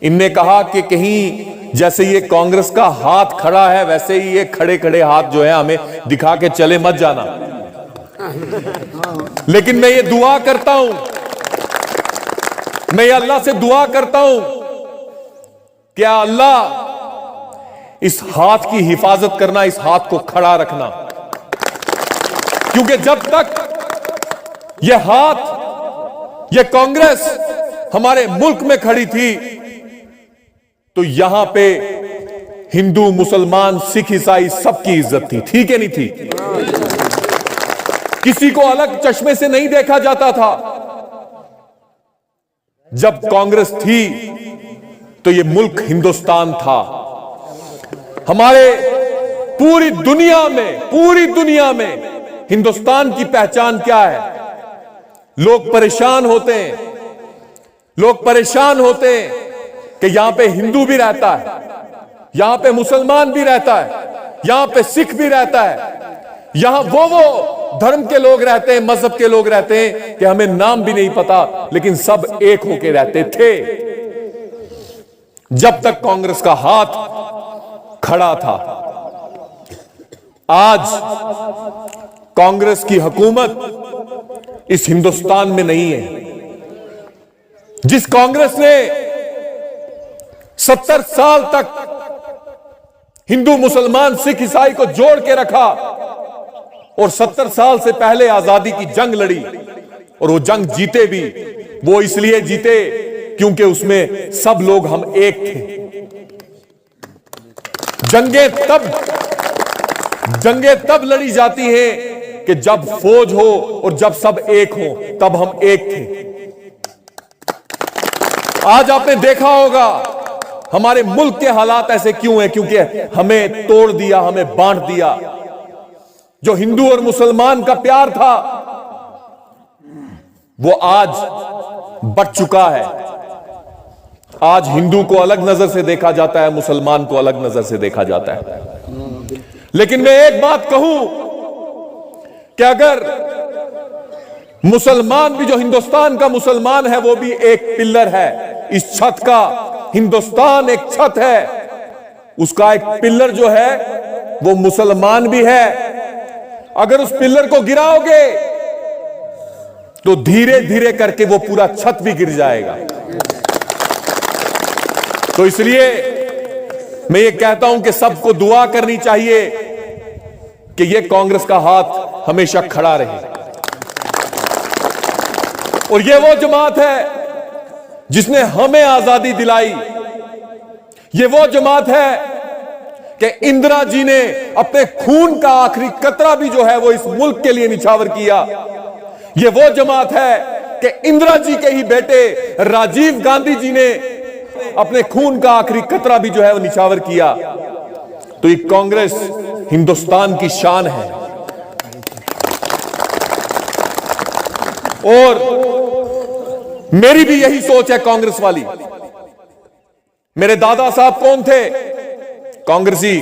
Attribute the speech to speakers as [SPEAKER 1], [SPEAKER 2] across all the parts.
[SPEAKER 1] इनने कहा कि कहीं जैसे ये कांग्रेस का हाथ खड़ा है वैसे ही ये खड़े खड़े हाथ जो है हमें दिखा के चले मत जाना। लेकिन मैं ये दुआ करता हूं, मैं ये अल्लाह से दुआ करता हूं, क्या अल्लाह इस हाथ की हिफाजत करना, इस हाथ को खड़ा रखना, क्योंकि जब तक यह हाथ, यह कांग्रेस हमारे मुल्क में खड़ी थी तो यहां पे हिंदू, मुसलमान, सिख, ईसाई सबकी इज्जत थी। ठीक है नहीं थी? किसी को अलग चश्मे से नहीं देखा जाता था। जब कांग्रेस थी तो यह मुल्क हिंदुस्तान था। हमारे पूरी दुनिया में हिंदुस्तान की पहचान क्या है? लोग परेशान होते हैं कि यहां पे हिंदू भी रहता है, यहां पे मुसलमान भी रहता है, यहां पे सिख भी रहता है, यहां वो धर्म के लोग रहते हैं, मजहब के लोग रहते हैं कि हमें नाम भी नहीं पता, लेकिन सब एक होके रहते थे जब तक कांग्रेस का हाथ खड़ा था। आज कांग्रेस की हुकूमत इस हिंदुस्तान में नहीं है। जिस कांग्रेस ने 70 साल तक हिंदू, मुसलमान, सिख, ईसाई को जोड़ के रखा और 70 साल से पहले आजादी की जंग लड़ी और वो जंग जीते भी, वो इसलिए जीते क्योंकि उसमें सब लोग हम एक थे। जंगें तब लड़ी जाती हैं कि जब फौज हो और जब सब एक हो, तब हम एक थे। आज आपने देखा होगा हमारे मुल्क के हालात ऐसे क्यों हैं? क्योंकि हमें तोड़ दिया, हमें बांट दिया। जो हिंदू और मुसलमान का प्यार था वो आज बट चुका है। आज हिंदू को अलग नजर से देखा जाता है, मुसलमान को अलग नजर से देखा जाता है। लेकिन मैं एक बात कहूं कि अगर मुसलमान भी, जो हिंदुस्तान का मुसलमान है, वो भी एक पिल्लर है इस छत का। हिंदुस्तान एक छत है, उसका एक पिल्लर जो है वो मुसलमान भी है। अगर उस पिल्लर को गिराओगे तो धीरे धीरे करके वो पूरा छत भी गिर जाएगा। तो इसलिए मैं ये कहता हूं कि सबको दुआ करनी चाहिए कि ये कांग्रेस का हाथ हमेशा खड़ा रहे। और ये वो जमात है जिसने हमें आजादी दिलाई। ये वो जमात है कि इंदिरा जी ने अपने खून का आखिरी कतरा भी जो है वो इस मुल्क के लिए निछावर किया। ये वो जमात है कि इंदिरा जी के ही बेटे राजीव गांधी जी ने अपने खून का आखिरी कतरा भी जो है वो निछावर किया। तो ये कांग्रेस हिंदुस्तान की शान है। और मेरी भी यही सोच है कांग्रेस वाली। मेरे दादा साहब कौन थे? कांग्रेसी।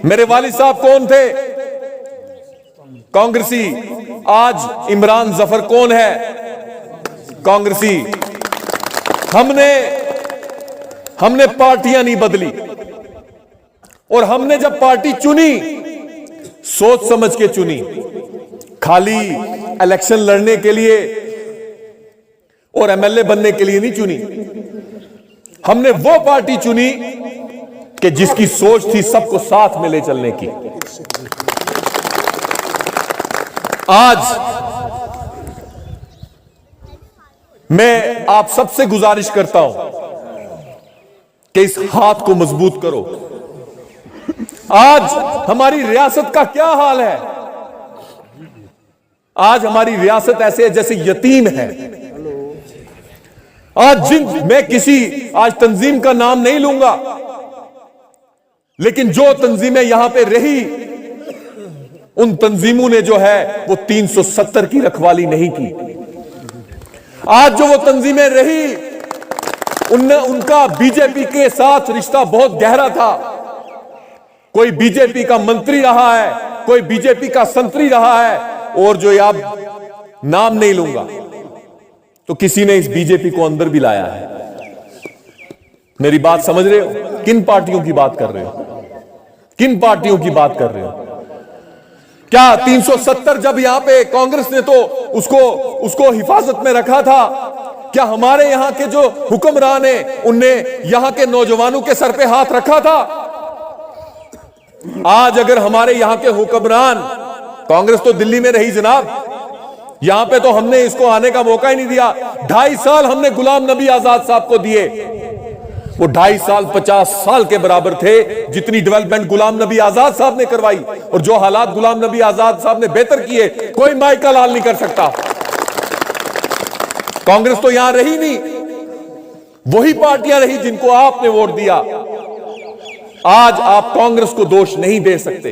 [SPEAKER 1] मेरे वालिद साहब कौन थे? कांग्रेसी। आज इमरान जफर कौन है? कांग्रेसी। हमने पार्टियां नहीं बदली, और हमने जब पार्टी चुनी सोच समझ के चुनी। खाली इलेक्शन लड़ने के लिए और एमएलए बनने के लिए नहीं चुनी। हमने वो पार्टी चुनी कि जिसकी सोच थी सबको साथ में ले चलने की। आज मैं आप सबसे गुजारिश करता हूं कि इस हाथ को मजबूत करो। आज हमारी रियासत का क्या हाल है? आज हमारी रियासत ऐसे है जैसे यतीम है। आज मैं आज तंजीम का नाम नहीं लूंगा, लेकिन जो तंजीमें यहां पे रही उन तंजीमों ने जो है वो 370 की रखवाली नहीं की। आज जो वो तंजीमें रही उनका बीजेपी के साथ रिश्ता बहुत गहरा था। कोई बीजेपी का मंत्री रहा है, कोई बीजेपी का संतरी रहा है, और जो आप नाम नहीं लूंगा, तो किसी ने इस बीजेपी को अंदर भी लाया है। मेरी बात समझ रहे हो? किन पार्टियों की बात कर रहे हो? किन पार्टियों की बात कर रहे हो? क्या 370 जब यहां पे कांग्रेस ने तो उसको हिफाजत में रखा था? क्या हमारे यहां के जो हुक्मरान हैं उनने यहां के नौजवानों के सर पे हाथ रखा था? आज अगर हमारे यहां के हुक्मरान, कांग्रेस तो दिल्ली में रही जनाब, यहां पे तो हमने इसको आने का मौका ही नहीं दिया। 2.5 साल हमने गुलाम नबी आजाद साहब को दिए। वो 2.5 साल 50 साल के बराबर थे जितनी डेवलपमेंट गुलाम नबी आजाद साहब ने करवाई, और जो हालात गुलाम नबी आजाद साहब ने बेहतर किए कोई माइकल हाल नहीं कर सकता। कांग्रेस तो यहां रही नहीं, वही पार्टियां रही जिनको आपने वोट दिया। आज आप कांग्रेस को दोष नहीं दे सकते।